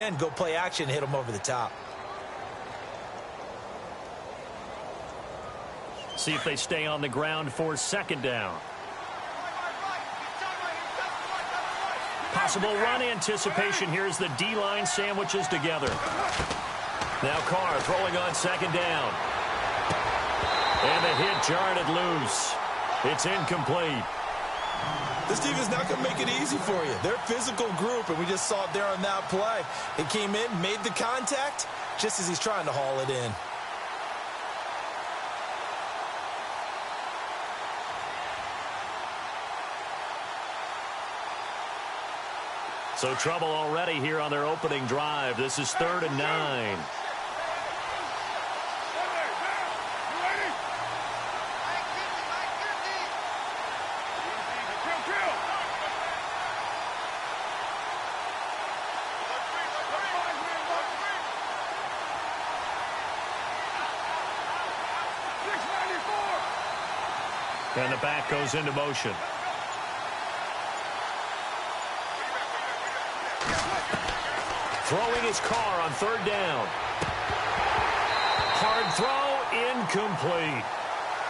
And go play action, hit them over the top. See if they stay on the ground for second down. Possible run anticipation here as the D-line sandwiches together. Now Carr throwing on second down. And the hit jarred it loose. It's incomplete. This team is not going to make it easy for you. They're a physical group, and we just saw it there on that play. It came in, made the contact, just as he's trying to haul it in. So trouble already here on their opening drive. This is 3rd and 9. And the back goes into motion. Throwing his Carr on 3rd down. Hard throw, incomplete.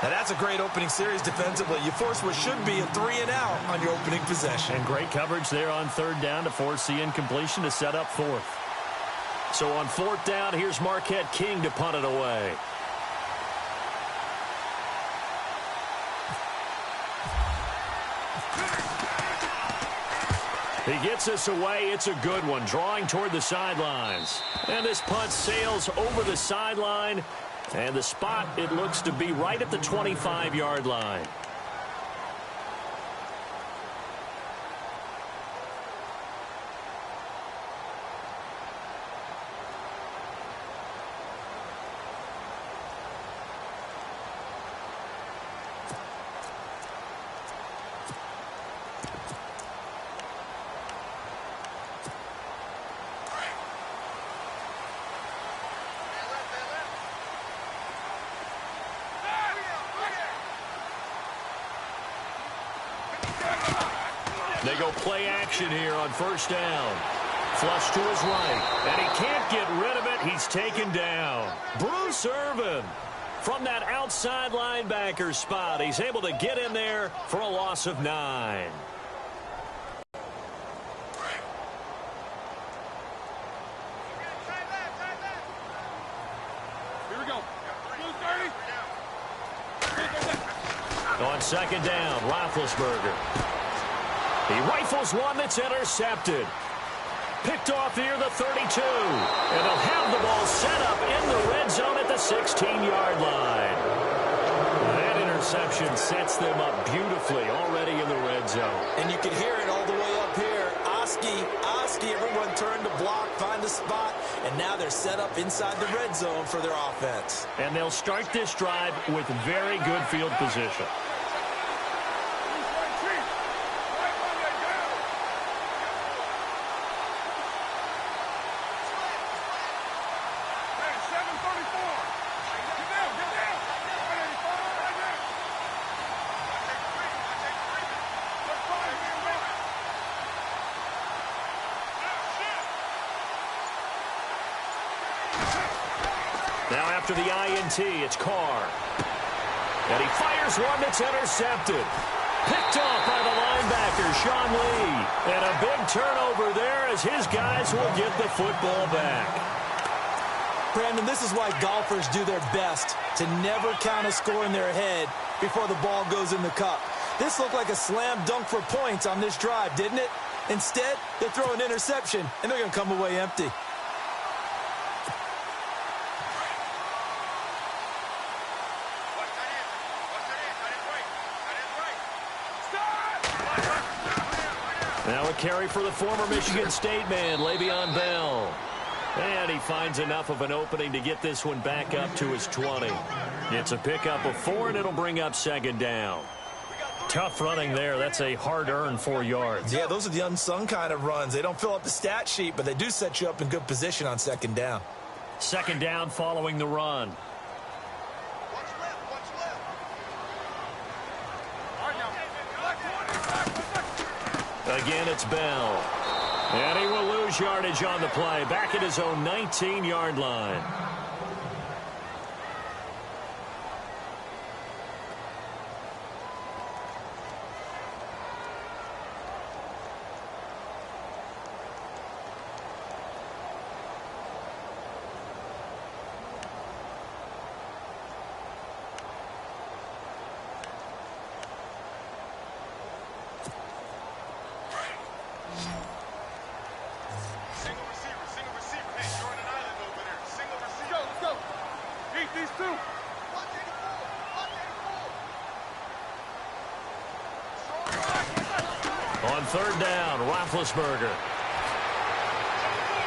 Now that's a great opening series defensively. You force what should be a 3-and-out on your opening possession. And great coverage there on 3rd down to force the incompletion to set up 4th. So on 4th down, here's Marquette King to punt it away. He gets us away. It's a good one, drawing toward the sidelines. And this punt sails over the sideline. And the spot, it looks to be right at the 25-yard line. They go play action here on 1st down. Flush to his right, and he can't get rid of it. He's taken down. Bruce Irvin from that outside linebacker spot. He's able to get in there for a loss of 9. Here we go. On 2nd down, Roethlisberger. He rifles one that's intercepted. Picked off near the 32. And they'll have the ball set up in the red zone at the 16-yard line. That interception sets them up beautifully already in the red zone. And you can hear it all the way up here. Oski, everyone turned to block, find a spot, and now they're set up inside the red zone for their offense. And they'll start this drive with very good field position. Now after the INT, it's Carr. And he fires one that's intercepted. Picked off by the linebacker, Sean Lee. And a big turnover there as his guys will get the football back. Brandon, this is why golfers do their best to never count a score in their head before the ball goes in the cup. This looked like a slam dunk for points on this drive, didn't it? Instead, they throw an interception, and they're going to come away empty. Now a carry for the former Michigan State man, Le'Veon Bell. And he finds enough of an opening to get this one back up to his 20. It's a pickup of 4, and it'll bring up 2nd down. Tough running there. That's a hard-earned 4 yards. Yeah, those are the unsung kind of runs. They don't fill up the stat sheet, but they do set you up in good position on 2nd down. 2nd down following the run. Again, it's Bell. And he will lose lose yardage on the play. Back at his own 19-yard line. On third down, Roethlisberger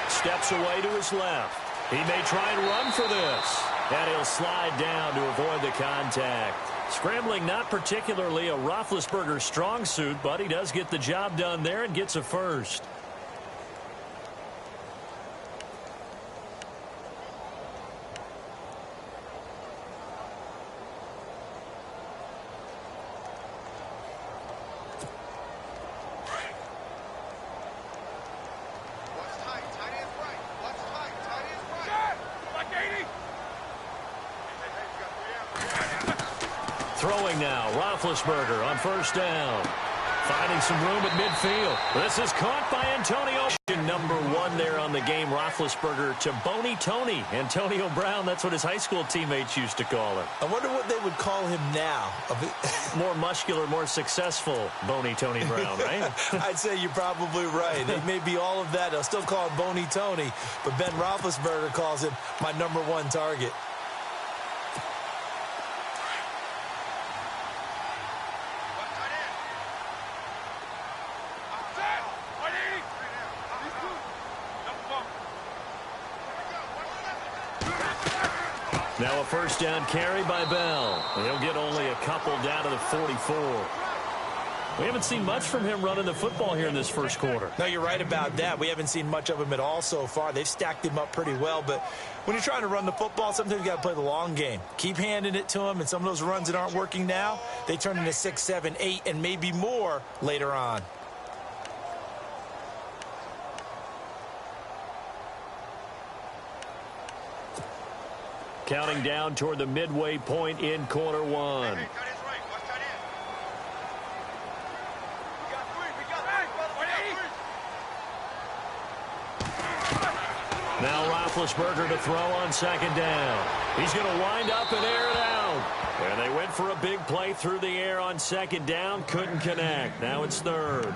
steps away to his left. He may try and run for this. And he'll slide down to avoid the contact. Scrambling not particularly a Roethlisberger strong suit, but he does get the job done there and gets a first. Throwing now, Roethlisberger on first down. Finding some room at midfield. This is caught by Antonio. Number 1 there on the game, Roethlisberger to Boney Tony. Antonio Brown, that's what his high school teammates used to call him. I wonder what they would call him now. More muscular, more successful Boney Tony Brown, right? I'd say you're probably right. It may be all of that. They'll still call him Boney Tony, but Ben Roethlisberger calls him my number 1 target. Now a first down carry by Bell. He'll get only a couple down to the 44. We haven't seen much from him running the football here in this first quarter. No, you're right about that. We haven't seen much of him at all so far. They've stacked him up pretty well, but when you're trying to run the football, sometimes you got to play the long game. Keep handing it to him, and some of those runs that aren't working now, they turn into 6, 7, 8, and maybe more later on. Counting down toward the midway point in quarter 1. Now Roethlisberger to throw on second down. He's going to wind up and air it out. And they went for a big play through the air on second down. Couldn't connect. Now it's third.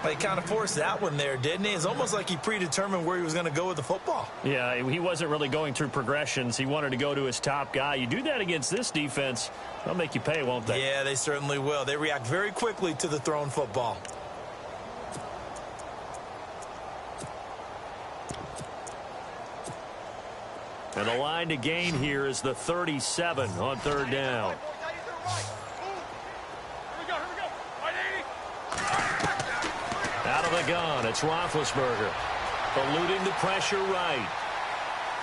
He kind of forced that one there, didn't he? It's almost like he predetermined where he was going to go with the football. Yeah, he wasn't really going through progressions. He wanted to go to his top guy. You do that against this defense, they'll make you pay, won't they? Yeah, they certainly will. They react very quickly to the thrown football. And the line to gain here is the 37 on third down. Out of the gun, it's Roethlisberger. Eluding the pressure right.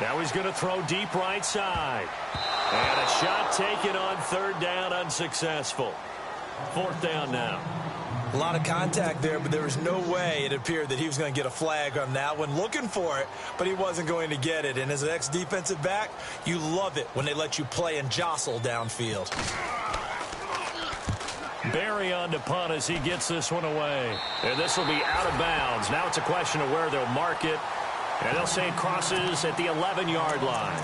Now he's going to throw deep right side. And a shot taken on third down, unsuccessful. Fourth down now. A lot of contact there, but there was no way it appeared that he was going to get a flag on that one. Looking for it, but he wasn't going to get it. And as an ex-defensive back, you love it when they let you play and jostle downfield. Barry on to punt as he gets this one away. And this will be out of bounds. Now it's a question of where they'll mark it. And they'll say it crosses at the 11-yard line.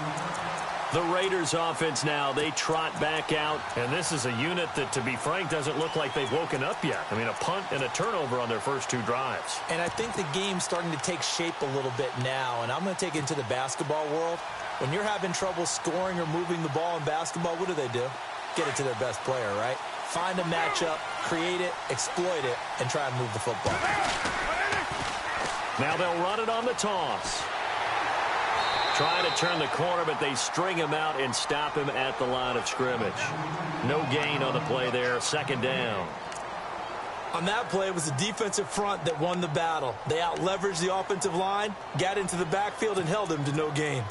The Raiders offense now, they trot back out. And this is a unit that, to be frank, doesn't look like they've woken up yet. I mean, a punt and a turnover on their first 2 drives. And I think the game's starting to take shape a little bit now. And I'm going to take it into the basketball world. When you're having trouble scoring or moving the ball in basketball, what do? Get it to their best player, right? Find a matchup, create it, exploit it, and try and move the football. Now they'll run it on the toss. Trying to turn the corner, but they string him out and stop him at the line of scrimmage. No gain on the play there, second down. On that play, it was the defensive front that won the battle. They out-leveraged the offensive line, got into the backfield, and held him to no gain.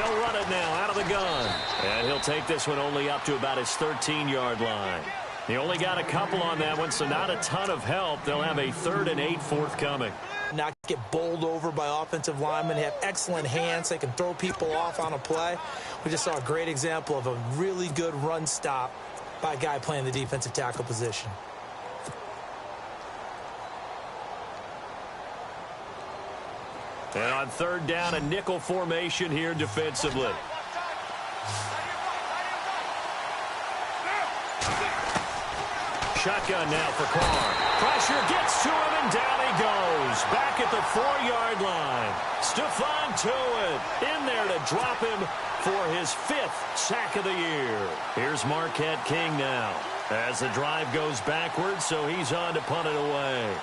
They'll run it now out of the gun. And he'll take this one only up to about his 13-yard line. He only got a couple on that one, so not a ton of help. They'll have a 3rd and 8 forthcoming. Not get bowled over by offensive linemen. They have excellent hands. They can throw people off on a play. We just saw a great example of a really good run stop by a guy playing the defensive tackle position. And on 3rd down, a nickel formation here defensively. Shotgun now for Carr. Pressure gets to him, and down he goes. Back at the 4-yard line. Stephon Tuitt in there to drop him for his 5th sack of the year. Here's Marquette King now as the drive goes backwards, so he's on to punt it away.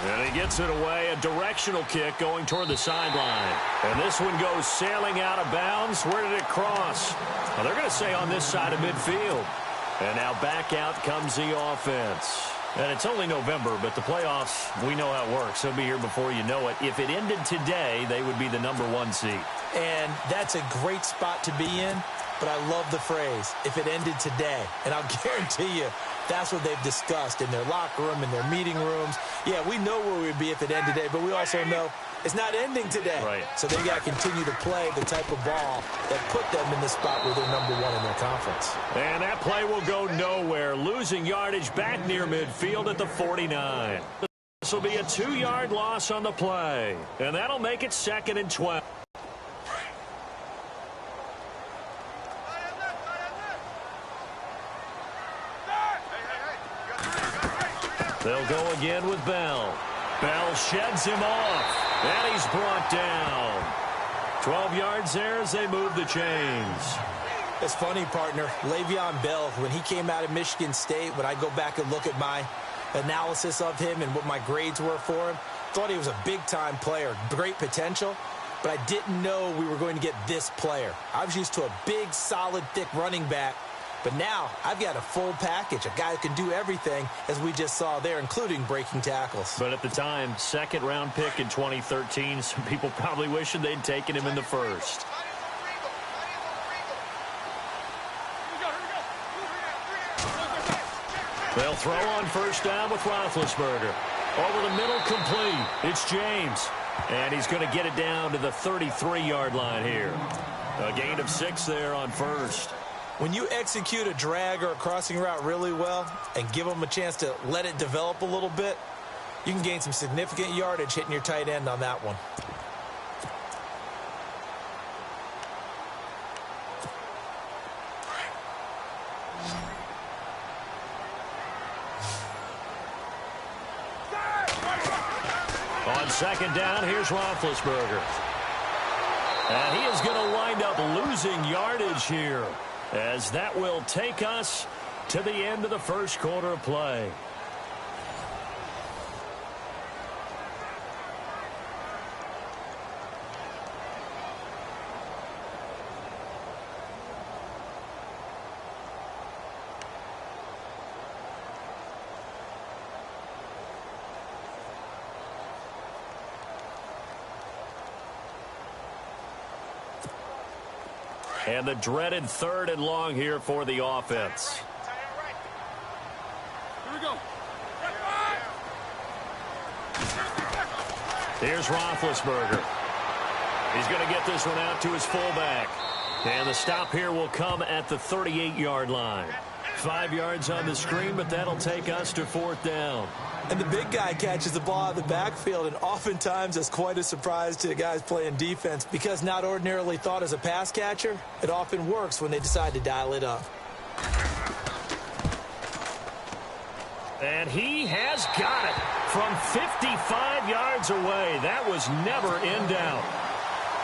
And he gets it away, a directional kick going toward the sideline. And this one goes sailing out of bounds. Where did it cross? Well, they're going to say on this side of midfield. And now back out comes the offense. And it's only November, but the playoffs, we know how it works. They'll be here before you know it. If it ended today, they would be the #1 seed. And that's a great spot to be in, but I love the phrase, if it ended today. And I'll guarantee you, that's what they've discussed in their locker room, in their meeting rooms. Yeah, we know where we'd be if it ended today, but we also know it's not ending today. Right. So they've got to continue to play the type of ball that put them in the spot where they're #1 in their conference. And that play will go nowhere. Losing yardage back near midfield at the 49. This will be a 2-yard loss on the play. And that'll make it 2nd and 12. They'll go again with Bell. Bell sheds him off. And he's brought down. 12 yards there as they move the chains. It's funny, partner. Le'Veon Bell, when he came out of Michigan State, when I go back and look at my analysis of him and what my grades were for him, thought he was a big-time player, great potential, but I didn't know we were going to get this player. I was used to a big, solid, thick running back. But now I've got a full package, a guy who can do everything, as we just saw there, including breaking tackles. But at the time, 2nd-round pick in 2013, some people probably wishing they'd taken him in the 1st. They'll throw on 1st down with Roethlisberger. Over the middle, complete. It's James. And he's going to get it down to the 33-yard line here. A gain of 6 there on 1st. When you execute a drag or a crossing route really well and give them a chance to let it develop a little bit, you can gain some significant yardage hitting your tight end on that one. On 2nd down, here's Roethlisberger. And he is going to wind up losing yardage here, as that will take us to the end of the 1st quarter of play. And the dreaded 3rd and long here for the offense. Here we go. Here's Roethlisberger. He's going to get this one out to his fullback. And the stop here will come at the 38-yard line. 5 yards on the screen, but that'll take us to 4th down. And the big guy catches the ball out of the backfield, and oftentimes it's quite a surprise to the guys playing defense because not ordinarily thought as a pass catcher, it often works when they decide to dial it up. And he has got it from 55 yards away. That was never in doubt.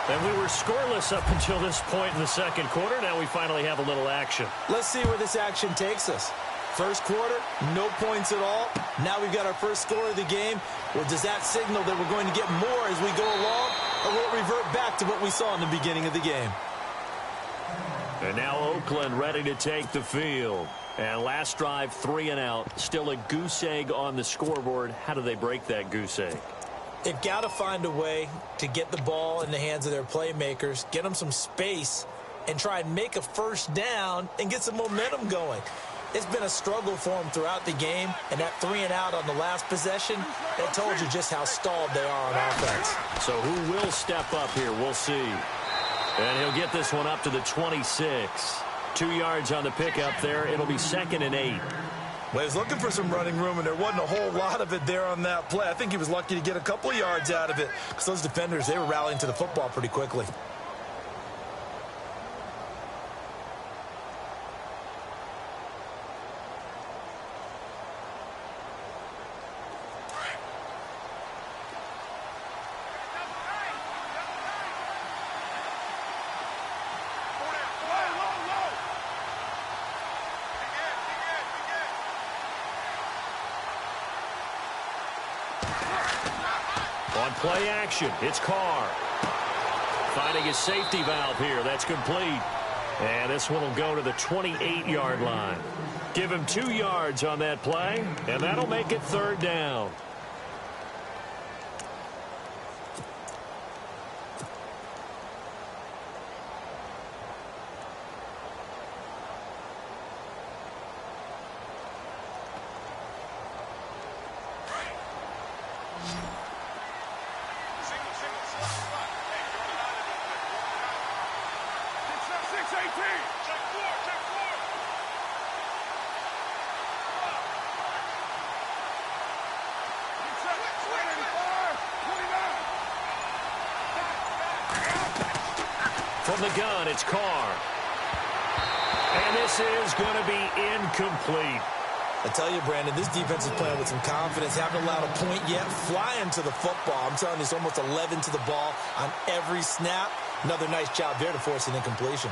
And we were scoreless up until this point in the 2nd quarter. Now we finally have a little action. Let's see where this action takes us. 1st quarter, no points at all. Now we've got our first score of the game. Well, does that signal that we're going to get more as we go along, or will it revert back to what we saw in the beginning of the game? And now Oakland ready to take the field. And last drive, 3 and out. Still a goose egg on the scoreboard. How do they break that goose egg? They've got to find a way to get the ball in the hands of their playmakers, get them some space, and try and make a first down and get some momentum going. It's been a struggle for them throughout the game, and that 3 and out on the last possession, that told you just how stalled they are on offense. So who will step up here? We'll see. And he'll get this one up to the 26. 2 yards on the pickup there. It'll be 2nd and 8. Well, he was looking for some running room, and there wasn't a whole lot of it there on that play. I think he was lucky to get a couple of yards out of it because those defenders, they were rallying to the football pretty quickly. On play action, it's Carr. Finding his safety valve here. That's complete. And this one will go to the 28-yard line. Give him 2 yards on that play, and that'll make it 3rd down. From the gun, it's Carr. And this is going to be incomplete. I tell you, Brandon, this defense is playing with some confidence. Haven't allowed a point yet. Flying to the football. I'm telling you, it's almost 11 to the ball on every snap. Another nice job there to force an incompletion.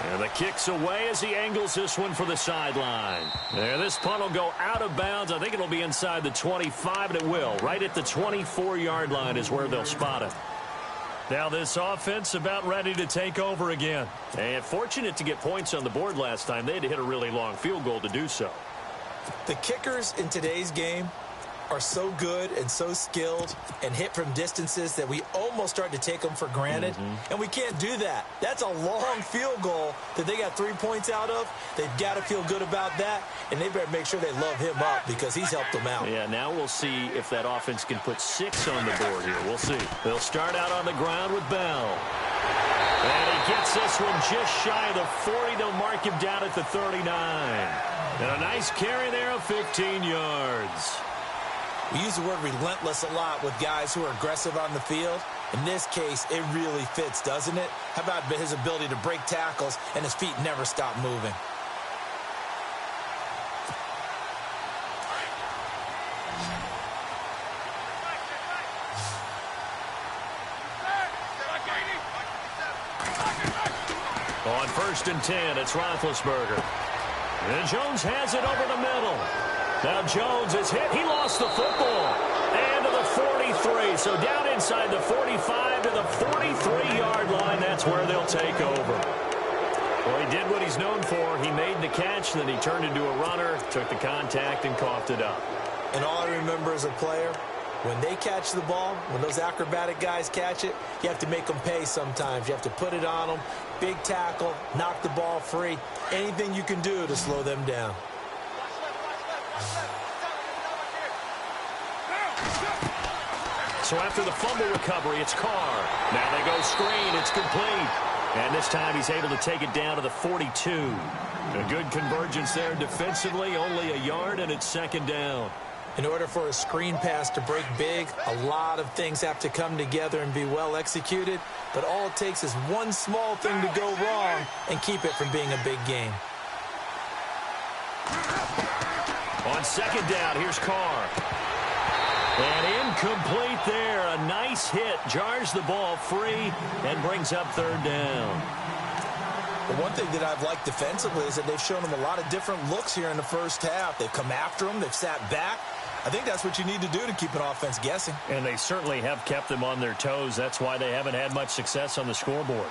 And the kick's away as he angles this one for the sideline. There, this punt will go out of bounds. I think it'll be inside the 25, and it will. Right at the 24-yard line is where they'll spot it. Now this offense about ready to take over again. And fortunate to get points on the board last time. They had to hit a really long field goal to do so. The kickers in today's game are so good and so skilled and hit from distances that we almost start to take them for granted. And we can't do that. That's a long field goal that they got 3 points out of. They've got to feel good about that, and they better make sure they love him up because he's helped them out. Yeah, now we'll see if that offense can put 6 on the board here. We'll see. They'll start out on the ground with Bell. And he gets this one just shy of the 40. They'll mark him down at the 39. And a nice carry there of 15 yards. We use the word relentless a lot with guys who are aggressive on the field. In this case, it really fits, doesn't it? How about his ability to break tackles and his feet never stop moving? On 1st and 10, it's Roethlisberger. And Jones has it over the middle. Now Jones is hit. He lost the football. And to the 43. So down inside the 45 to the 43-yard line. That's where they'll take over. Well, he did what he's known for. He made the catch, then he turned into a runner, took the contact, and coughed it up. And all I remember as a player, when they catch the ball, when those acrobatic guys catch it, you have to make them pay sometimes. You have to put it on them. Big tackle, knock the ball free. Anything you can do to slow them down. So after the fumble recovery, it's Carr. Now they go screen. It's complete. And this time he's able to take it down to the 42. A good convergence there defensively. Only a yard, and it's 2nd down. In order for a screen pass to break big, a lot of things have to come together and be well executed. But all it takes is one small thing to go wrong and keep it from being a big game. On 2nd down, here's Carr. And incomplete there. A nice hit. Jars the ball free and brings up 3rd down. The one thing that I've liked defensively is that they've shown them a lot of different looks here in the first half. They've come after them. They've sat back. I think that's what you need to do to keep an offense guessing. And they certainly have kept them on their toes. That's why they haven't had much success on the scoreboard.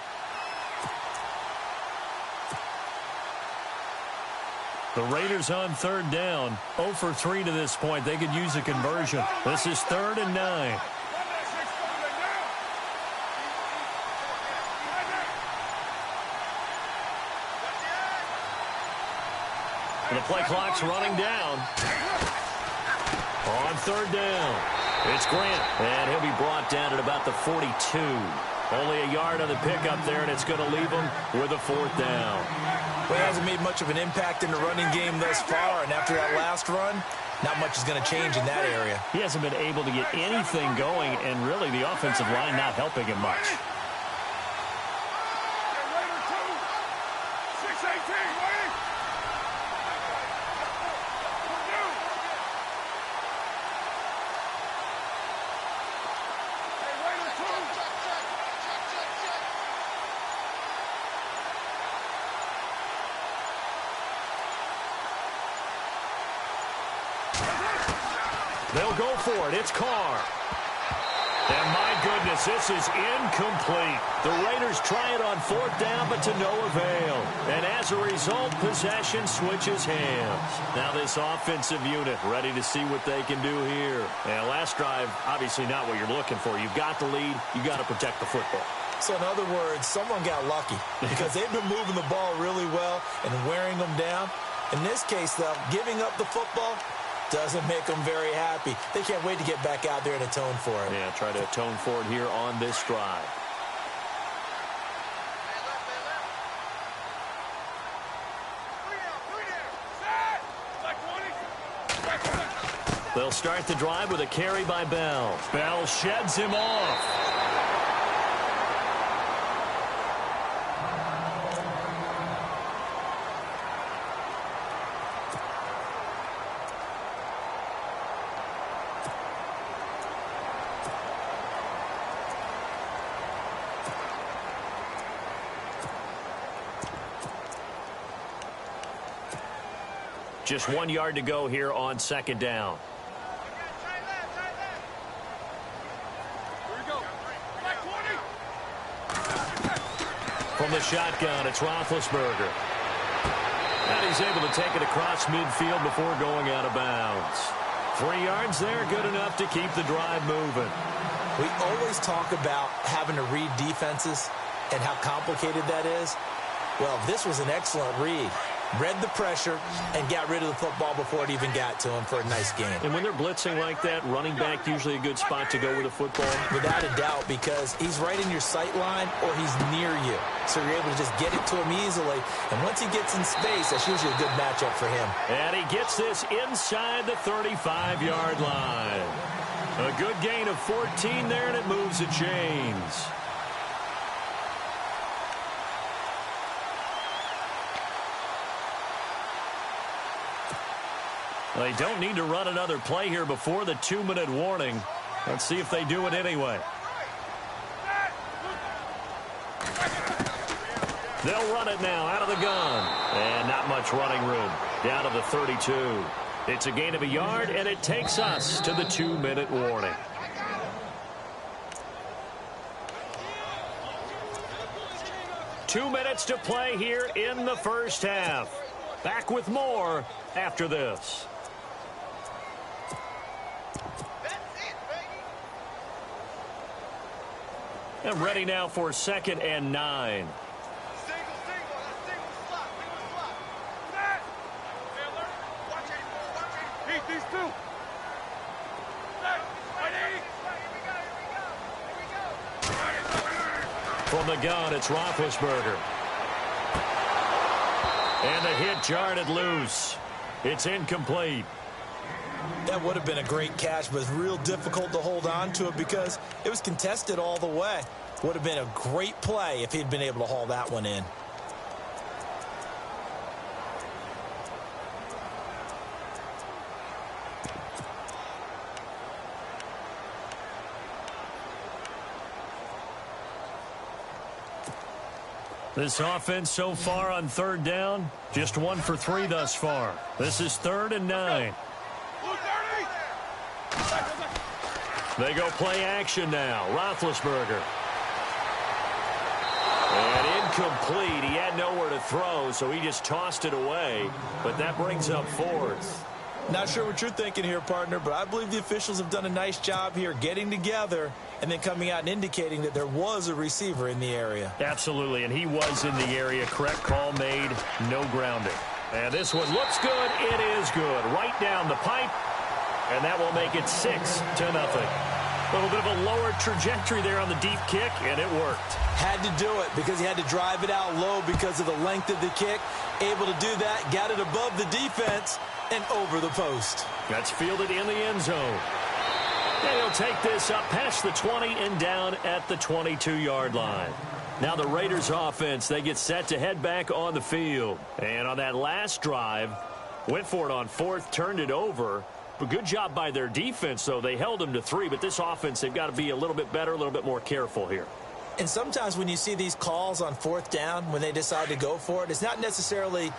The Raiders on 3rd down. 0 for 3 to this point. They could use a conversion. This is 3rd and 9. And the play clock's running down. On 3rd down, it's Grant. And he'll be brought down at about the 42. Only a yard on the pickup there, and it's going to leave him with a 4th down. Well, he hasn't made much of an impact in the running game thus far, and after that last run, not much is going to change in that area. He hasn't been able to get anything going, and really the offensive line not helping him much. They'll go for it. It's Carr. And my goodness, this is incomplete. The Raiders try it on 4th down, but to no avail. And as a result, possession switches hands. Now this offensive unit ready to see what they can do here. And last drive, obviously not what you're looking for. You've got the lead. You've got to protect the football. So in other words, someone got lucky because they've been moving the ball really well and wearing them down. In this case, though, giving up the football doesn't make them very happy. They can't wait to get back out there and atone for it. Yeah, try to atone for it here on this drive. They'll start the drive with a carry by Bell. Bell sheds him off. Just 1 yard to go here on 2nd down. From the shotgun, it's Roethlisberger. And he's able to take it across midfield before going out of bounds. 3 yards there, good enough to keep the drive moving. We always talk about having to read defenses and how complicated that is. Well, this was an excellent read. Read the pressure and got rid of the football before it even got to him for a nice game. And when they're blitzing like that, running back usually a good spot to go with the football? Without a doubt, because he's right in your sight line or he's near you. So you're able to just get it to him easily. And once he gets in space, that's usually a good matchup for him. And he gets this inside the 35-yard line. A good gain of 14 there, and it moves the chains. They don't need to run another play here before the 2-minute warning. Let's see if they do it anyway. They'll run it now out of the gun. And not much running room. Down to the 32. It's a gain of a yard, and it takes us to the 2-minute warning. Two minutes to play here in the first half. Back with more after this. And ready now for 2nd and 9. From the gun, it's Roethlisberger. And the hit jarred it loose. It's incomplete. That would have been a great catch, but it's real difficult to hold on to it because it was contested all the way. Would have been a great play if he'd been able to haul that one in. This offense so far on 3rd down, just 1 for 3 thus far. This is 3rd and 9. They go play action now. Roethlisberger. And incomplete. He had nowhere to throw, so he just tossed it away. But that brings up fourth. Not sure what you're thinking here, partner, but I believe the officials have done a nice job here getting together and then coming out and indicating that there was a receiver in the area. Absolutely, and he was in the area. Correct call made, no grounding. And this one looks good. It is good. Right down the pipe, and that will make it 6-0. A little bit of a lower trajectory there on the deep kick, and it worked. Had to do it because he had to drive it out low because of the length of the kick. Able to do that, got it above the defense and over the post. That's fielded in the end zone. And he'll take this up past the 20 and down at the 22-yard line. Now the Raiders offense, they get set to head back on the field. And on that last drive, went for it on fourth, turned it over. But good job by their defense, though. They held them to 3, but this offense, they've got to be a little bit better, a little bit more careful here. And sometimes when you see these calls on fourth down, when they decide to go for it, it's not necessarily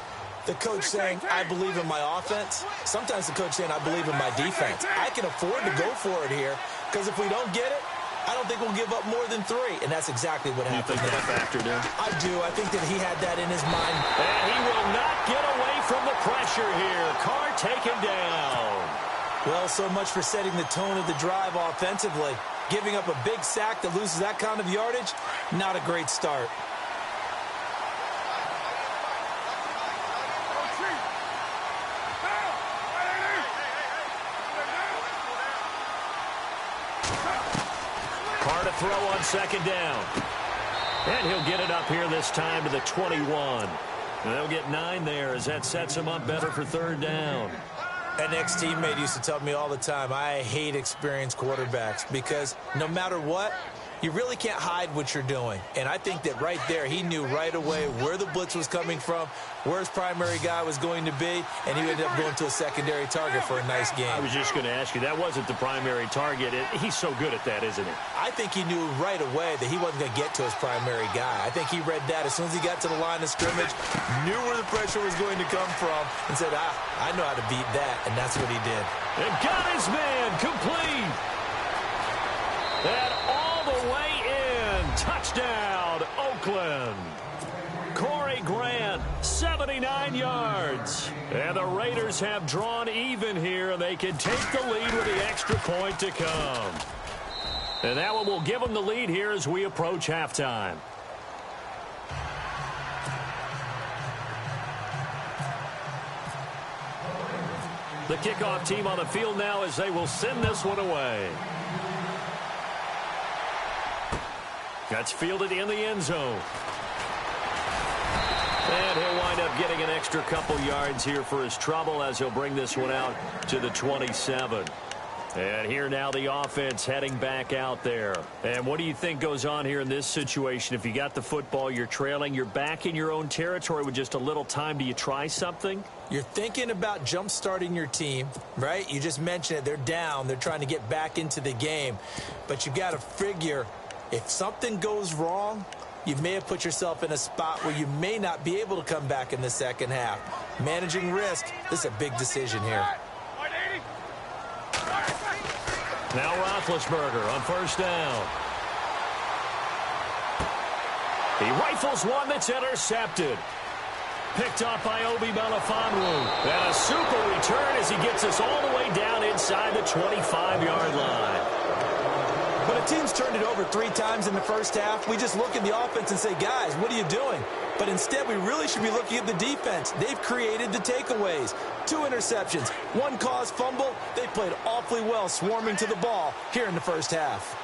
the coach saying, I believe in my offense. Sometimes the coach saying, I believe in my defense. I can afford to go for it here because if we don't get it, I don't think we'll give up more than 3. And that's exactly what happened. You think that factored in? I do. I think that he had that in his mind. And he will not get away from the pressure here. Carr taken down. Well, so much for setting the tone of the drive offensively. Giving up a big sack that loses that kind of yardage, not a great start. Carr to throw on second down. And he'll get it up here this time to the 21. And they'll get 9 there as that sets him up better for third down. An ex-teammate used to tell me all the time, I hate experienced quarterbacks because no matter what, you really can't hide what you're doing. And I think that right there, he knew right away where the blitz was coming from, where his primary guy was going to be, and he ended up going to a secondary target for a nice game. I was just going to ask you, that wasn't the primary target. He's so good at that, isn't he? I think he knew right away that he wasn't going to get to his primary guy. I think he read that as soon as he got to the line of scrimmage, knew where the pressure was going to come from, and said, I know how to beat that, and that's what he did. And got his man complete. And all the way in. Touchdown, Oakland. Corey Grant, 79 yards. And the Raiders have drawn even here, and they can take the lead with the extra point to come. And that one will give them the lead here as we approach halftime. The kickoff team on the field now as they will send this one away. That's fielded in the end zone. And he'll wind up getting an extra couple yards here for his trouble as he'll bring this one out to the 27. And here now the offense heading back out there. And what do you think goes on here in this situation? If you got the football, you're trailing, you're back in your own territory with just a little time. Do you try something? You're thinking about jump-starting your team, right? You just mentioned it. They're down. They're trying to get back into the game. But you got to figure if something goes wrong, you may have put yourself in a spot where you may not be able to come back in the second half. Managing risk, this is a big decision here. Now Roethlisberger on first down. He rifles one that's intercepted. Picked up by Obi Melifonwu. And a super return as he gets us all the way down inside the 25-yard line. When a team's turned it over 3 times in the first half, we just look at the offense and say, guys, what are you doing? But instead, we really should be looking at the defense. They've created the takeaways. 2 interceptions, 1 caused fumble. They played awfully well swarming to the ball here in the first half.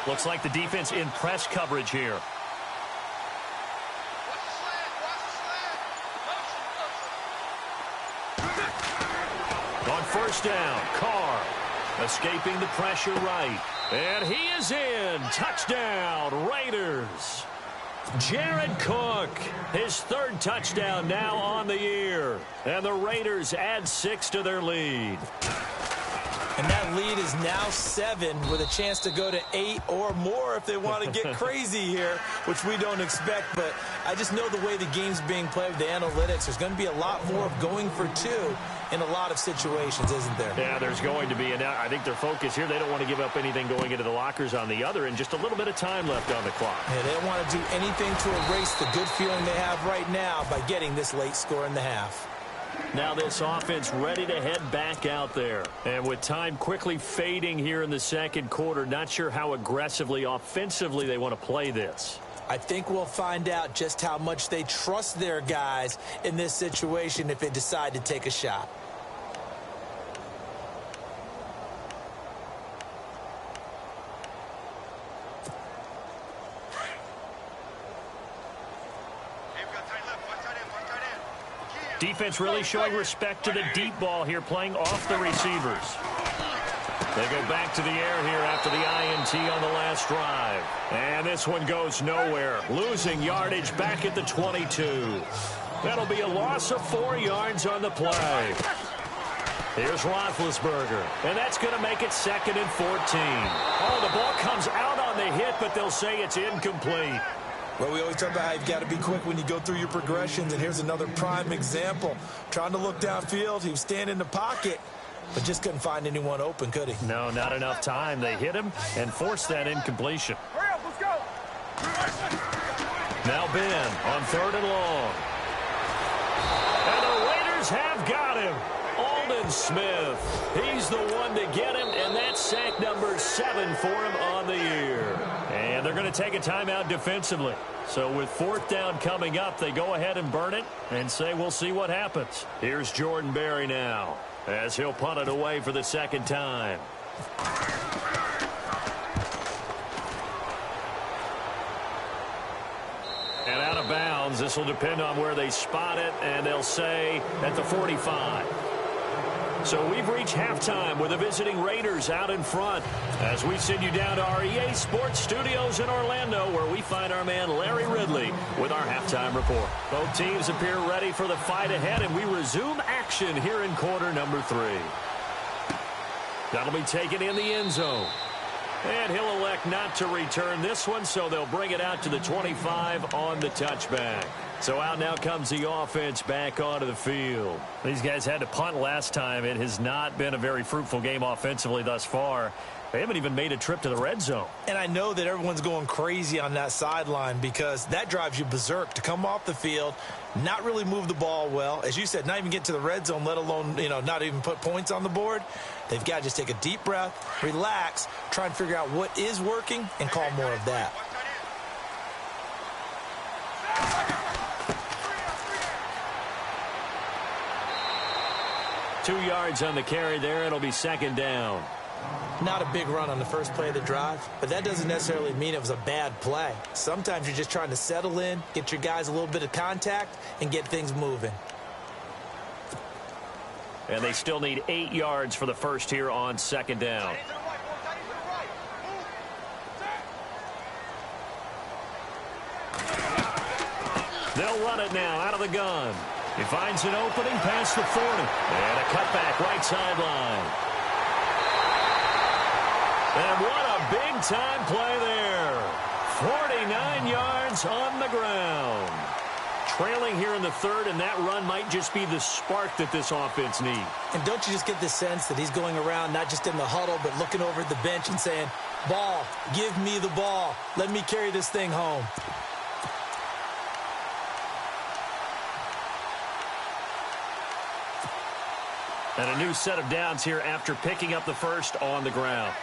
Looks like the defense in press coverage here. On first down, Carr escaping the pressure right. And he is in. Touchdown, Raiders. Jared Cook, his 3rd touchdown now on the year. And the Raiders add 6 to their lead. And that lead is now 7 with a chance to go to 8 or more if they want to get crazy here, which we don't expect. But I just know the way the game's being played with the analytics, there's going to be a lot more of going for 2 in a lot of situations, isn't there? Yeah, there's going to be. And I think their focus here, they don't want to give up anything going into the lockers on the other, and just a little bit of time left on the clock. Yeah, they don't want to do anything to erase the good feeling they have right now by getting this late score in the half. Now this offense ready to head back out there. And with time quickly fading here in the second quarter, not sure how aggressively, offensively they want to play this. I think we'll find out just how much they trust their guys in this situation if they decide to take a shot. Defense really showing respect to the deep ball here, playing off the receivers. They go back to the air here after the INT on the last drive. And this one goes nowhere. Losing yardage back at the 22. That'll be a loss of 4 yards on the play. Here's Roethlisberger. And that's going to make it 2nd and 14. Oh, the ball comes out on the hit, but they'll say it's incomplete. Well, we always talk about how you've got to be quick when you go through your progressions, and here's another prime example. Trying to look downfield, he was standing in the pocket, but just couldn't find anyone open, could he? No, not enough time. They hit him and forced that incompletion. Hurry up, let's go. Now Ben on 3rd and long. And the Raiders have got him. Aldon Smith. He's the one to get him, and that's sack number 7 for him on the year. And they're going to take a timeout defensively. So with 4th down coming up, they go ahead and burn it and say we'll see what happens. Here's Jordan Berry now as he'll punt it away for the 2nd time. And out of bounds. This will depend on where they spot it, and they'll say at the 45. So we've reached halftime with the visiting Raiders out in front as we send you down to our EA Sports Studios in Orlando, where we find our man Larry Ridley with our halftime report. Both teams appear ready for the fight ahead, and we resume action here in quarter number 3. That'll be taken in the end zone. And he'll elect not to return this one, so they'll bring it out to the 25 on the touchback. So out now comes the offense back onto the field. These guys had to punt last time. It has not been a very fruitful game offensively thus far. They haven't even made a trip to the red zone. And I know that everyone's going crazy on that sideline because that drives you berserk to come off the field, not really move the ball well. As you said, not even get to the red zone, let alone, not even put points on the board. They've got to just take a deep breath, relax, try and figure out what is working, and call more of that. Two yards on the carry there. It'll be 2nd down. Not a big run on the first play of the drive, but that doesn't necessarily mean it was a bad play. Sometimes you're just trying to settle in, get your guys a little bit of contact, and get things moving. And they still need 8 yards for the first here on 2nd down. They'll run it now out of the gun. He finds an opening past the 40. And a cutback right sideline. And what a big-time play there. 49 yards on the ground. Trailing here in the 3rd, and that run might just be the spark that this offense needs. And don't you just get the sense that he's going around not just in the huddle, but looking over at the bench and saying, ball, give me the ball. Let me carry this thing home. And a new set of downs here after picking up the first on the ground.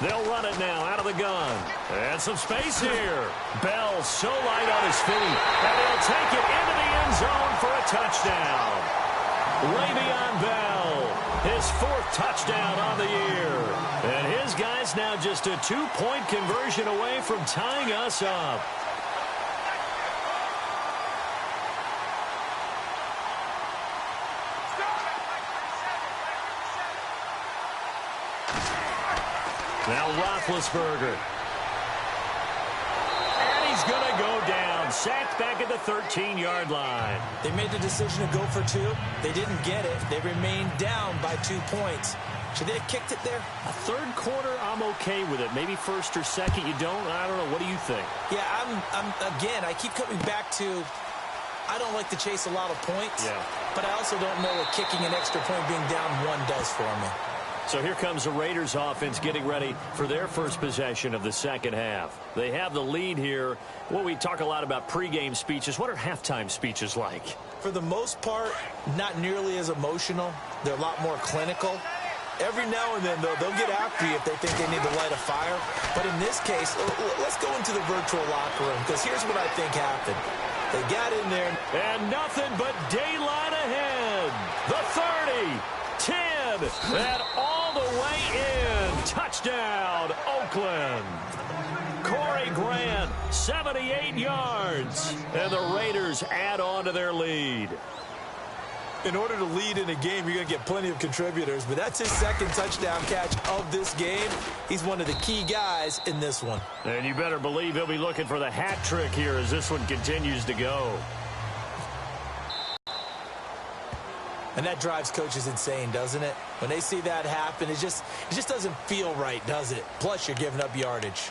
They'll run it now out of the gun. And some space here. Bell so light on his feet. And he'll take it into the end zone for a touchdown. Le'Veon Bell, his 4th touchdown on the year. And his guys now just a 2-point conversion away from tying us up. Now Roethlisberger. he's going to go down. Sacked back at the 13-yard line. They made the decision to go for 2. They didn't get it. They remained down by 2 points. Should they have kicked it there? A third quarter, I'm okay with it. Maybe first or second, you don't? I don't know. What do you think? Yeah, again, I keep coming back to I don't like to chase a lot of points, but I also don't know what kicking an extra point being down 1 does for me. So here comes the Raiders offense getting ready for their first possession of the second half. They have the lead here. Well, we talk a lot about pregame speeches. What are halftime speeches like? For the most part, not nearly as emotional. They're a lot more clinical. Every now and then, though, they'll get after you if they think they need to light a fire. But in this case, let's go into the virtual locker room, because here's what I think happened. They got in there. And nothing but daylight ahead. The 30, 10, and all the way in. Touchdown, Oakland. Corey Grant, 78 yards. And the Raiders add on to their lead. In order to lead in a game, you're going to get plenty of contributors, but that's his second touchdown catch of this game. He's one of the key guys in this one. And you better believe he'll be looking for the hat trick here as this one continues to go. And that drives coaches insane, doesn't it? When they see that happen, it just doesn't feel right, does it? Plus, you're giving up yardage.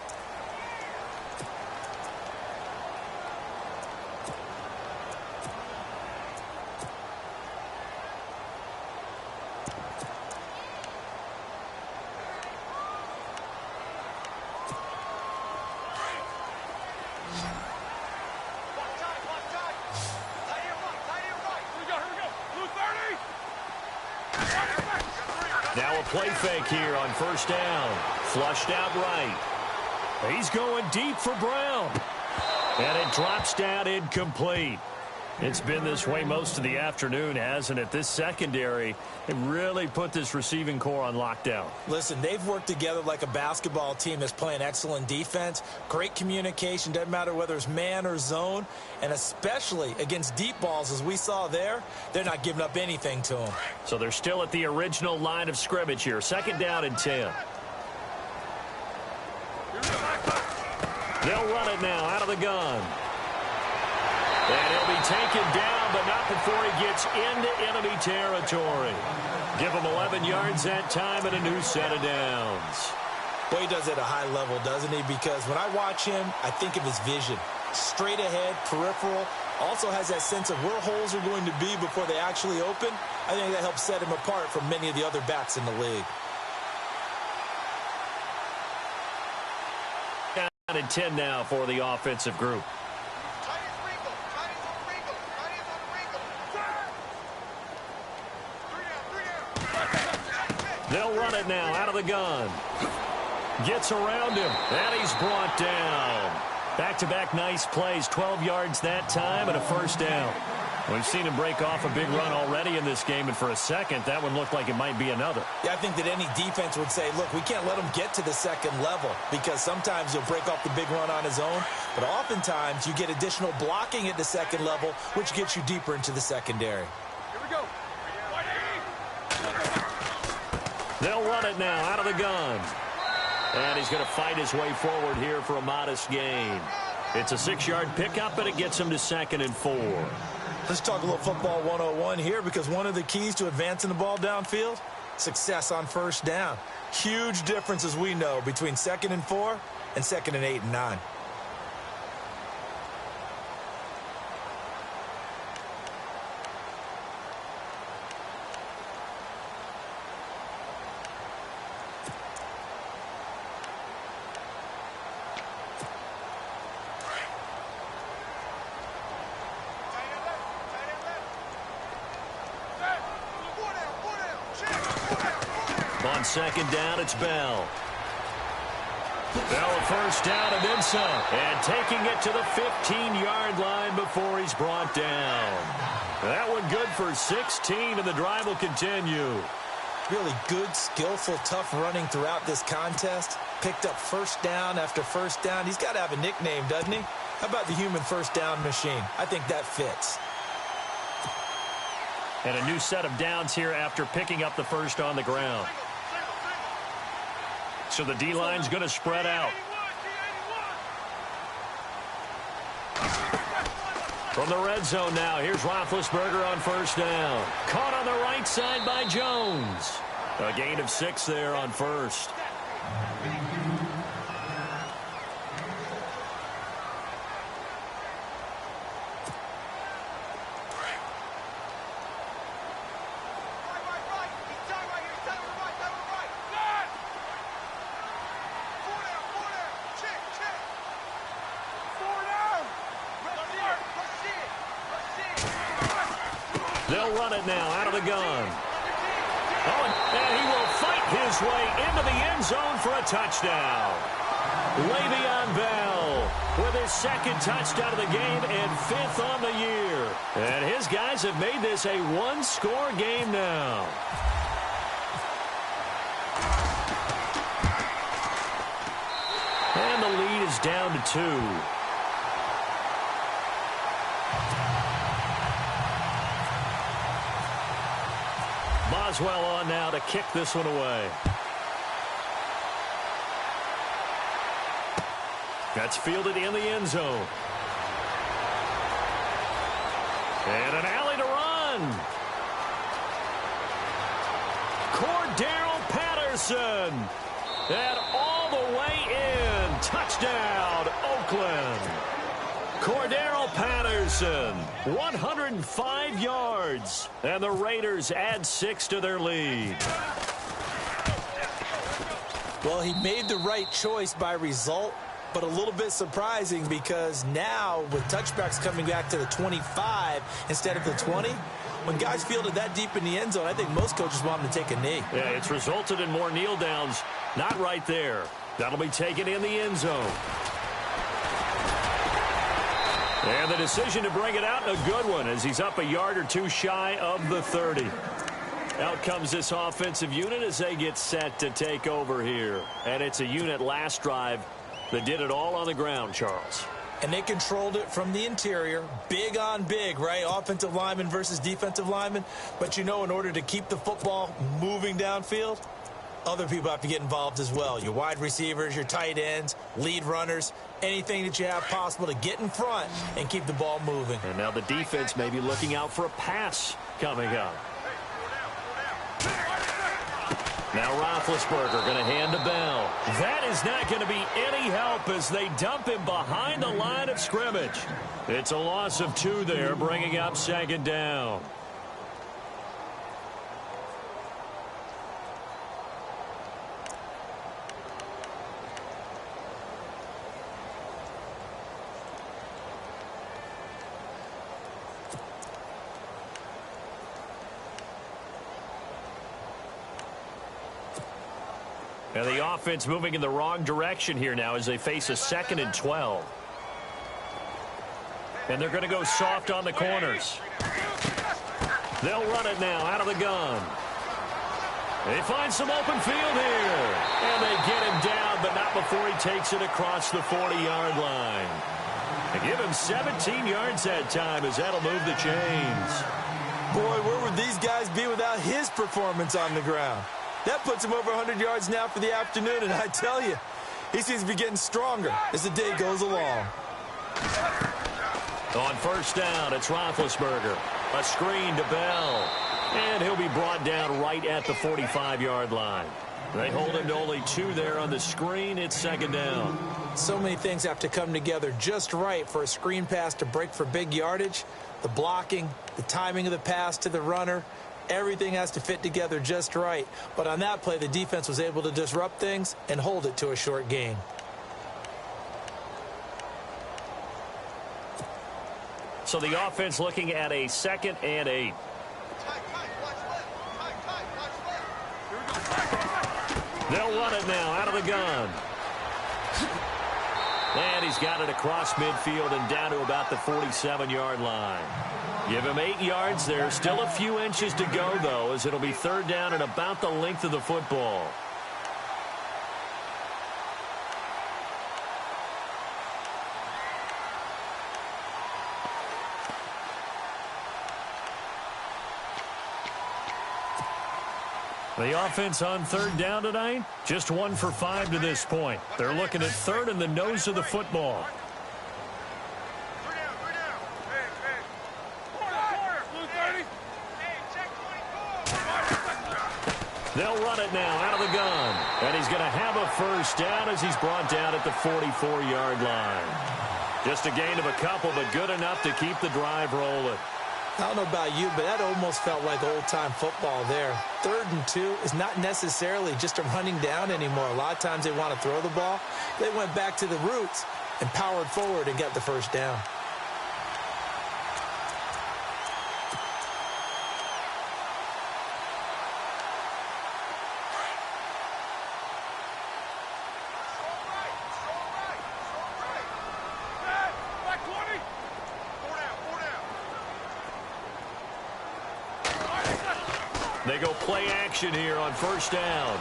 Now a play fake here on first down. Flushed out right. He's going deep for Brown. And it drops down incomplete. It's been this way most of the afternoon, hasn't it? This secondary, it really put this receiving core on lockdown. Listen, they've worked together like a basketball team that's playing excellent defense. Great communication, doesn't matter whether it's man or zone. And especially against deep balls, as we saw there, they're not giving up anything to them. So they're still at the original line of scrimmage here. Second down and 10. They'll run it now out of the gun. And he'll be taken down, but not before he gets into enemy territory. Give him 11 yards that time and a new set of downs. Boy, he does it at a high level, doesn't he? Because when I watch him, I think of his vision. Straight ahead, peripheral. Also has that sense of where holes are going to be before they actually open. I think that helps set him apart from many of the other backs in the league. Down and 10 now for the offensive group. They'll run it now out of the gun. Gets around him, and he's brought down. Back-to-back nice plays, 12 yards that time and a first down. We've seen him break off a big run already in this game, and for a second, that one looked like it might be another. Yeah, I think that any defense would say, look, we can't let him get to the second level because sometimes he'll break off the big run on his own, but oftentimes you get additional blocking at the second level, which gets you deeper into the secondary. Here we go. They'll run it now out of the gun. And he's going to fight his way forward here for a modest gain. It's a 6-yard pickup, and it gets him to 2nd and 4. Let's talk a little football 101 here, because one of the keys to advancing the ball downfield, success on first down. Huge difference, as we know, between 2nd and 4 and 2nd and 8 and 9. On second down, it's Bell. Bell a first down and then some. And taking it to the 15-yard line before he's brought down. That one good for 16, and the drive will continue. Really good, skillful, tough running throughout this contest. Picked up first down after first down. He's got to have a nickname, doesn't he? How about the human first down machine? I think that fits. And a new set of downs here after picking up the first on the ground. So the D-line's going to spread out. From the red zone now, here's Roethlisberger on first down. Caught on the right side by Jones. A gain of 6 there on first. They'll run it now out of the gun. Oh, and he will fight his way into the end zone for a touchdown. Le'Veon Bell with his second touchdown of the game and 5th on the year. And his guys have made this a one-score game now. And the lead is down to 2. Boswell on now to kick this one away. That's fielded in the end zone. And an alley to run. Cordero Patterson. And all the way in. Touchdown, Oakland. Cordero Patterson, 105 yards. And the Raiders add 6 to their lead. Well, he made the right choice by result, but a little bit surprising because now with touchbacks coming back to the 25 instead of the 20, when guys fielded that deep in the end zone, I think most coaches want them to take a knee. Yeah, it's resulted in more kneel downs. Not right there. That'll be taken in the end zone. And the decision to bring it out, a good one, as he's up a yard or 2 shy of the 30. Out comes this offensive unit as they get set to take over here. And it's a unit last drive that did it all on the ground, Charles. And they controlled it from the interior, big on big, right? Offensive lineman versus defensive lineman. But, you know, in order to keep the football moving downfield, other people have to get involved as well. Your wide receivers, your tight ends, lead runners, anything that you have possible to get in front and keep the ball moving. And now the defense may be looking out for a pass coming up. Now Roethlisberger going to hand to Bell. That is not going to be any help as they dump him behind the line of scrimmage. It's a loss of 2 there, bringing up 2nd down. And the offense moving in the wrong direction here now as they face a 2nd and 12. And they're going to go soft on the corners. They'll run it now out of the gun. They find some open field here. And they get him down, but not before he takes it across the 40-yard line. They give him 17 yards that time as that'll move the chains. Boy, where would these guys be without his performance on the ground? That puts him over 100 yards now for the afternoon, and I tell you, he seems to be getting stronger as the day goes along. On first down, it's Roethlisberger. A screen to Bell. And he'll be brought down right at the 45-yard line. They hold him to only 2 there on the screen. It's 2nd down. So many things have to come together just right for a screen pass to break for big yardage. The blocking, the timing of the pass to the runner, everything has to fit together just right. But on that play, the defense was able to disrupt things and hold it to a short gain. So the offense looking at a 2nd and 8. They'll run it now out of the gun. And he's got it across midfield and down to about the 47-yard line. Give him 8 yards there. Still a few inches to go, though, as it'll be 3rd down and about the length of the football. The offense on 3rd down tonight, just 1 for 5 to this point. They're looking at 3rd and the nose of the football. They'll run it now out of the gun. And he's going to have a first down as he's brought down at the 44-yard line. Just a gain of a couple, but good enough to keep the drive rolling. I don't know about you, but that almost felt like old-time football there. 3rd and 2 is not necessarily just a running down anymore. A lot of times they want to throw the ball. They went back to the roots and powered forward and got the first down. They go play action here on first down.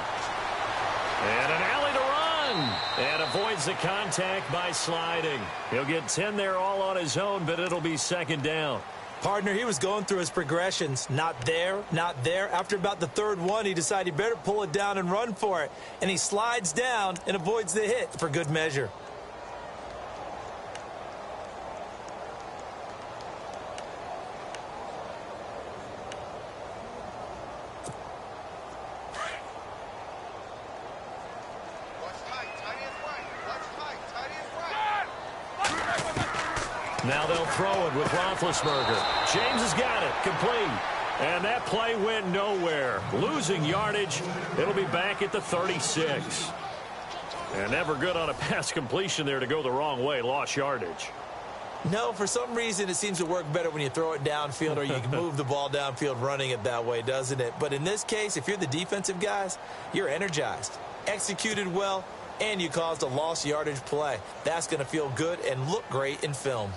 And an alley to run. And avoids the contact by sliding. He'll get 10 there all on his own, but it'll be 2nd down. Partner, he was going through his progressions. Not there, not there. After about the 3rd one, he decided he better pull it down and run for it. And he slides down and avoids the hit for good measure. Now they'll throw it with Roethlisberger. James has got it. Complete. And that play went nowhere. Losing yardage. It'll be back at the 36. And never good on a pass completion there to go the wrong way. Lost yardage. No, for some reason it seems to work better when you throw it downfield or you can move the ball downfield running it that way, doesn't it? But in this case, if you're the defensive guys, you're energized, executed well, and you caused a lost yardage play. That's going to feel good and look great in film.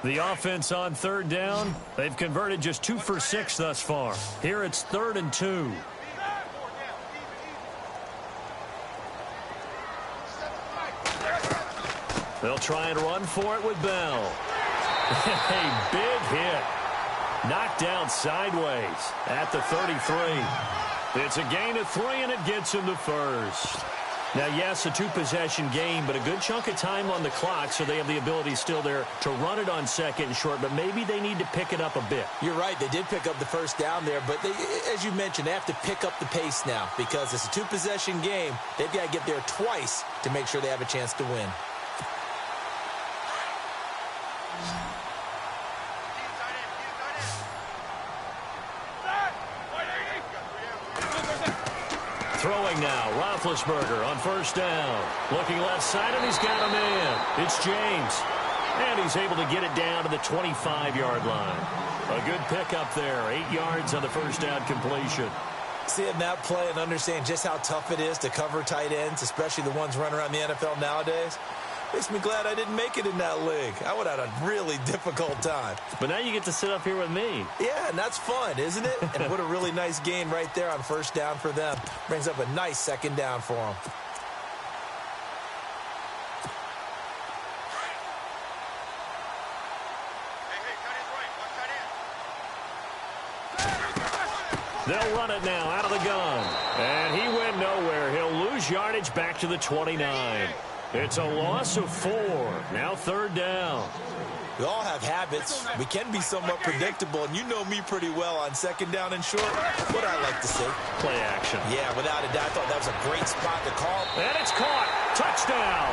The offense on 3rd down, they've converted just 2 for 6 thus far. Here it's 3rd and 2. They'll try and run for it with Bell. A big hit. Knocked down sideways at the 33. It's a gain of 3, and it gets him to first. Now, yes, a 2-possession game, but a good chunk of time on the clock, so they have the ability still there to run it on 2nd and short, but maybe they need to pick it up a bit. You're right. They did pick up the first down there, but they, as you mentioned, they have to pick up the pace now because it's a 2-possession game. They've got to get there twice to make sure they have a chance to win. Throwing now, Roethlisberger on first down. Looking left side, and he's got a man. It's James. And he's able to get it down to the 25-yard line. A good pickup there. 8 yards on the first down completion. Seeing that play and understanding just how tough it is to cover tight ends, especially the ones running around the NFL nowadays, makes me glad I didn't make it in that league. I would have had a really difficult time. But now you get to sit up here with me. Yeah, and that's fun, isn't it? And what a really nice gain right there on first down for them. Brings up a nice 2nd down for them. They'll run it now out of the gun. And he went nowhere. He'll lose yardage back to the 29. It's a loss of 4. Now 3rd down. We all have habits. We can be somewhat predictable, and you know me pretty well on 2nd down and short. What I like to see. Play action. Yeah, without a doubt. I thought that was a great spot to call. And it's caught. Touchdown.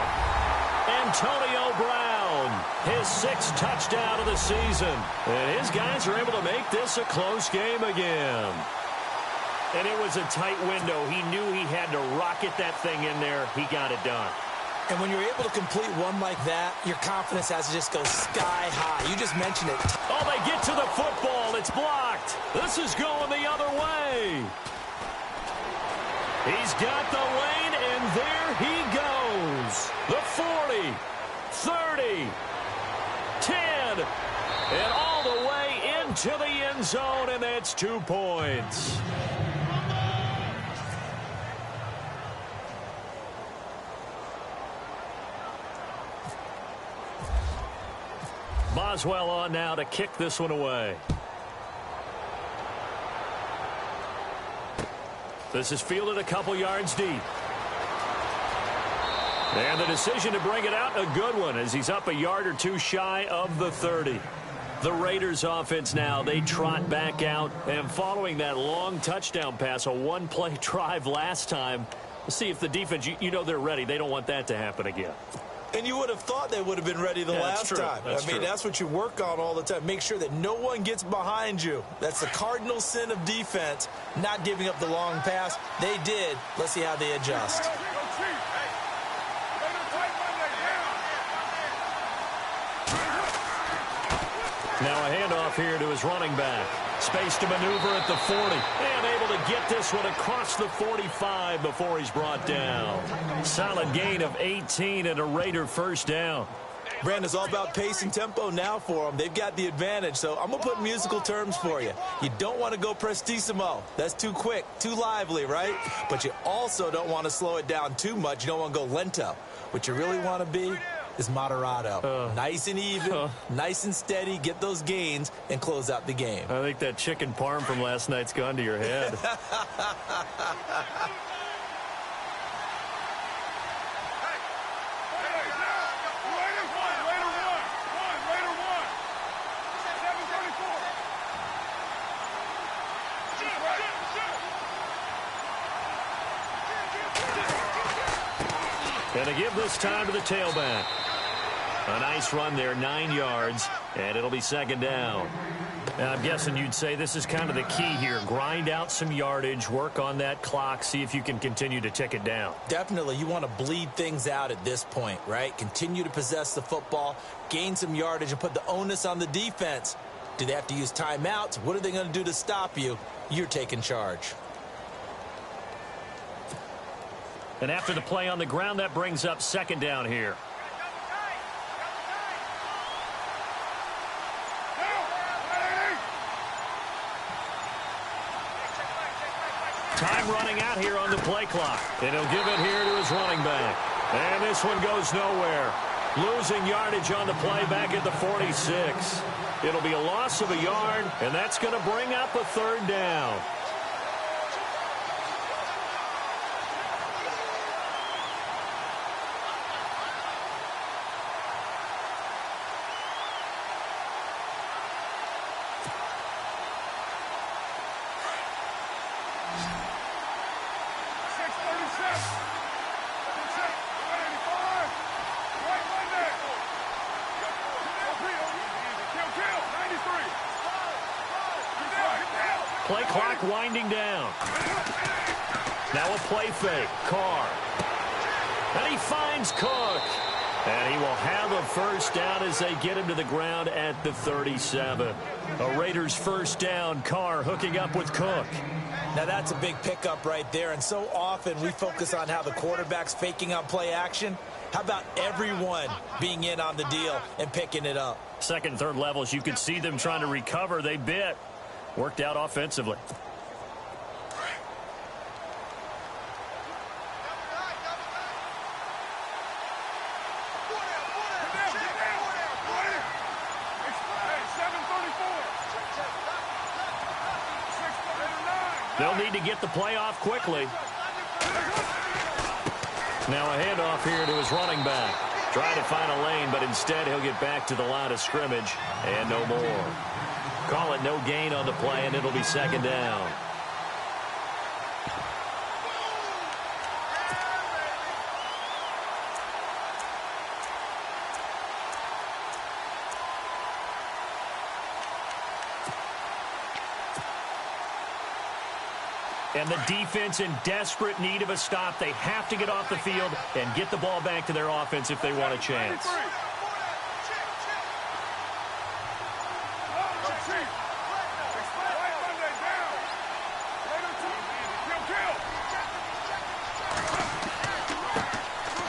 Antonio Brown. His 6th touchdown of the season. And his guys are able to make this a close game again. And it was a tight window. He knew he had to rocket that thing in there. He got it done. And when you're able to complete one like that, your confidence has to just go sky high. You just mentioned it. Oh, they get to the football. It's blocked. This is going the other way. He's got the lane, and there he goes. The 40, 30, 10, and all the way into the end zone, and that's 2 points. Boswell on now to kick this one away. This is fielded a couple yards deep. And the decision to bring it out, a good one, as he's up a yard or two shy of the 30. The Raiders offense now, they trot back out, and following that long touchdown pass, a one-play drive last time, we'll see if the defense, you know they're ready. They don't want that to happen again. And you would have thought they would have been ready the last time. That's true. That's what you work on all the time. Make sure that no one gets behind you. That's the cardinal sin of defense, not giving up the long pass. They did. Let's see how they adjust. Now a handoff here to his running back. Space to maneuver at the 40. And able to get this one across the 45 before he's brought down. Solid gain of 18 and a Raider first down. Brandon, it's all about pace and tempo now for them. They've got the advantage, so I'm going to put musical terms for you. You don't want to go prestissimo. That's too quick, too lively, right? But you also don't want to slow it down too much. You don't want to go lento. What you really want to be is moderato. Nice and even, nice and steady, get those gains, and close out the game. I think that chicken parm from last night's gone to your head. And to give this time to the tailback. A nice run there, 9 yards, and it'll be second down. Now, I'm guessing you'd say this is kind of the key here. Grind out some yardage, work on that clock, see if you can continue to tick it down. Definitely. You want to bleed things out at this point, right? Continue to possess the football, gain some yardage, and put the onus on the defense. Do they have to use timeouts? What are they going to do to stop you? You're taking charge. And after the play on the ground, that brings up second down here. Time running out here on the play clock. And he'll give it here to his running back. And this one goes nowhere. Losing yardage on the play back at the 46. It'll be a loss of a yard, and that's going to bring up a third down. Play clock winding down. Now a play fake. Carr. And he finds Cook. And he will have a first down as they get him to the ground at the 37. A Raiders first down. Carr hooking up with Cook. Now that's a big pickup right there, and so often we focus on how the quarterback's faking on play action. How about everyone being in on the deal and picking it up? Second, third levels, you could see them trying to recover. They bit. Worked out offensively. They'll need to get the play off quickly. Now a handoff here to his running back. Trying to find a lane, but instead he'll get back to the line of scrimmage and no more. Call it no gain on the play, and it'll be second down. And the defense in desperate need of a stop. They have to get off the field and get the ball back to their offense if they want a chance.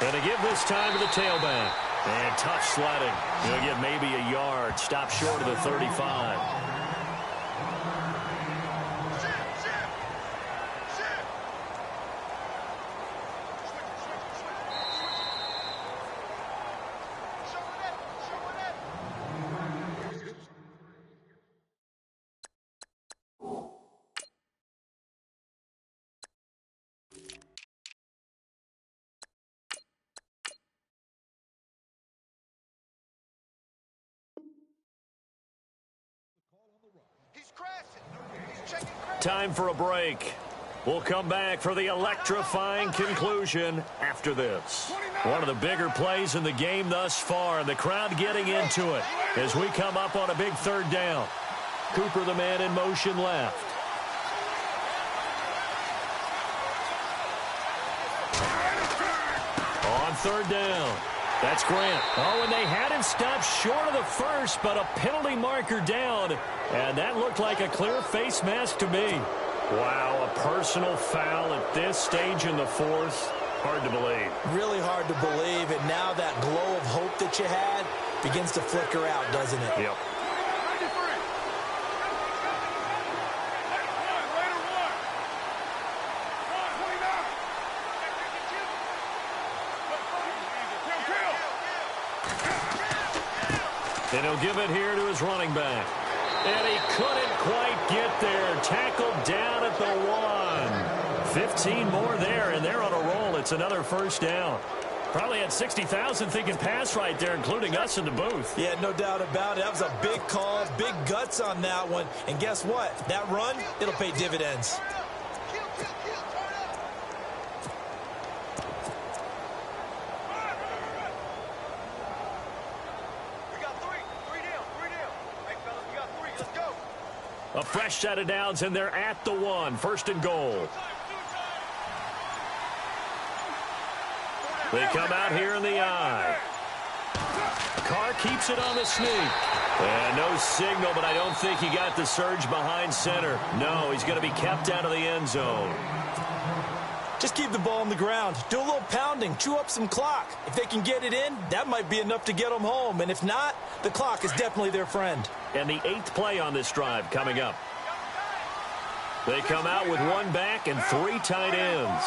And to give this time to the tailback. And tough sledding. He'll get maybe a yard. Stop short of the 35. Time for a break. We'll come back for the electrifying conclusion after this. One of the bigger plays in the game thus far, and the crowd getting into it as we come up on a big third down. Cooper, the man in motion left. On third down. That's Grant. Oh, and they had him stopped short of the first, but a penalty marker down. And that looked like a clear face mask to me. Wow, a personal foul at this stage in the fourth. Hard to believe. Really hard to believe, and now that glow of hope that you had begins to flicker out, doesn't it? Yep. And he'll give it here to his running back. And he couldn't quite get there. Tackled down at the 1. 15 more there, and they're on a roll. It's another first down. Probably had 60,000 thinking pass right there, including us in the booth. Yeah, no doubt about it. That was a big call, big guts on that one. And guess what? That run, it'll pay dividends. A fresh set of downs, and they're at the 1. First and goal. They come out here in the eye. Carr keeps it on the sneak. And no signal, but I don't think he got the surge behind center. No, he's going to be kept out of the end zone. Just keep the ball on the ground. Do a little pounding. Chew up some clock. If they can get it in, that might be enough to get them home. And if not, the clock is definitely their friend. And the 8th play on this drive coming up. They come out with 1 back and 3 tight ends.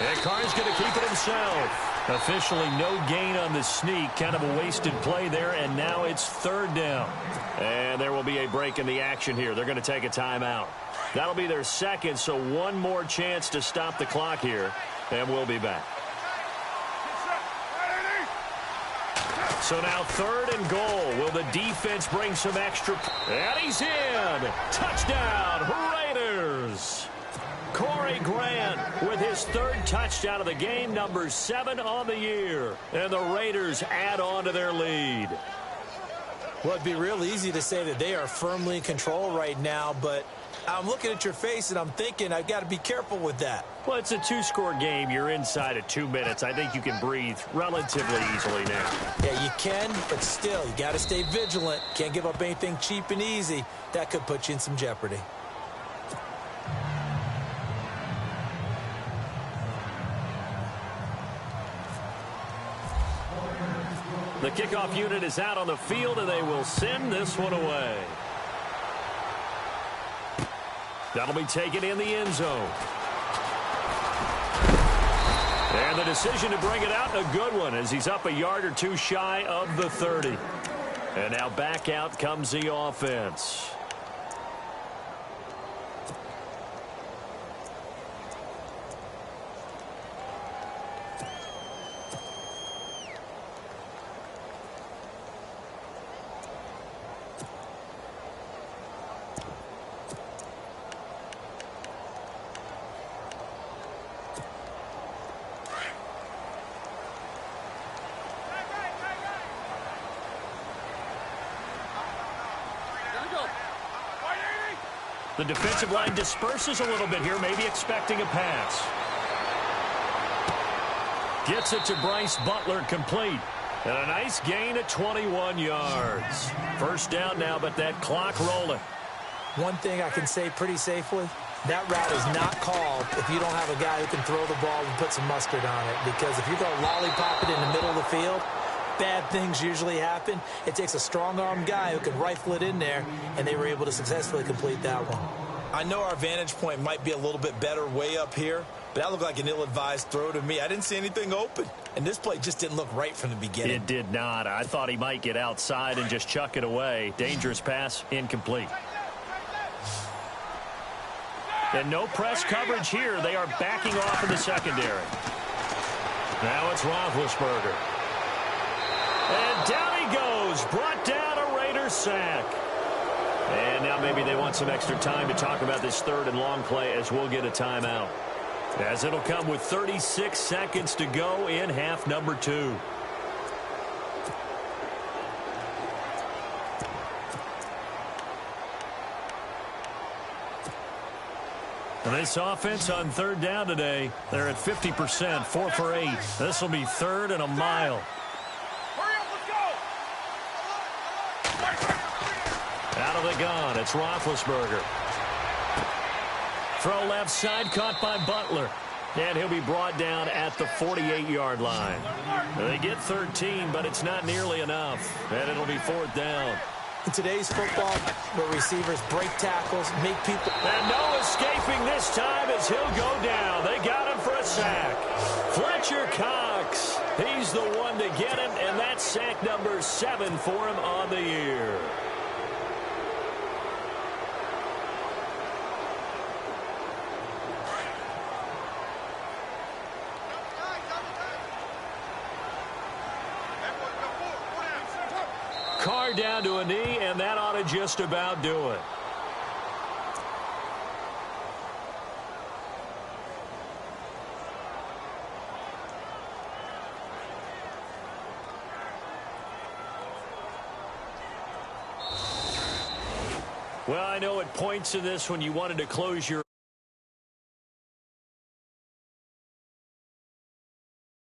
And Carr's going to keep it himself. Officially no gain on the sneak. Kind of a wasted play there, and now it's third down. And there will be a break in the action here. They're going to take a timeout. That'll be their second, so one more chance to stop the clock here, and we'll be back. So now third and goal. Will the defense bring some extra? And he's in. Touchdown, Raiders. Corey Grant with his 3rd touchdown of the game, number 7 on the year. And the Raiders add on to their lead. Well, it'd be real easy to say that they are firmly in control right now, but I'm looking at your face and I'm thinking I've got to be careful with that. Well, it's a 2-score game. You're inside of 2 minutes. I think you can breathe relatively easily now. Yeah, you can, but still, you got to stay vigilant. Can't give up anything cheap and easy. That could put you in some jeopardy. The kickoff unit is out on the field, and they will send this one away. That'll be taken in the end zone. And the decision to bring it out, a good one, as he's up a yard or 2 shy of the 30. And now back out comes the offense. The defensive line disperses a little bit here, maybe expecting a pass. Gets it to Bryce Butler, complete. And a nice gain at 21 yards. First down now, but that clock rolling. One thing I can say pretty safely, that route is not called if you don't have a guy who can throw the ball and put some mustard on it. Because if you're going to lollipop it in the middle of the field, bad things usually happen. It takes a strong-armed guy who can rifle it in there, and they were able to successfully complete that one. I know our vantage point might be a little bit better way up here, but that looked like an ill-advised throw to me. I didn't see anything open, and this play just didn't look right from the beginning. It did not. I thought he might get outside and just chuck it away. Dangerous pass, incomplete. And no press coverage here. They are backing off in the secondary. Now it's Roethlisberger. And down he goes. Brought down a Raiders sack. And now maybe they want some extra time to talk about this third and long play as we'll get a timeout. As it'll come with 36 seconds to go in half number 2. And this offense on third down today, they're at 50%, 4 for 8. This will be third and a mile. Out of the gun, it's Roethlisberger. Throw left side, caught by Butler. And he'll be brought down at the 48-yard line. They get 13, but it's not nearly enough. And it'll be fourth down. In today's football, where receivers break tackles, make people... And no escaping this time as he'll go down. They got him for a sack. Fletcher Cox, he's the one to get him, and that's sack number 7 for him on the year. Carr down to a knee, and that ought to just about do it. Well, I know at points in this when you wanted to close your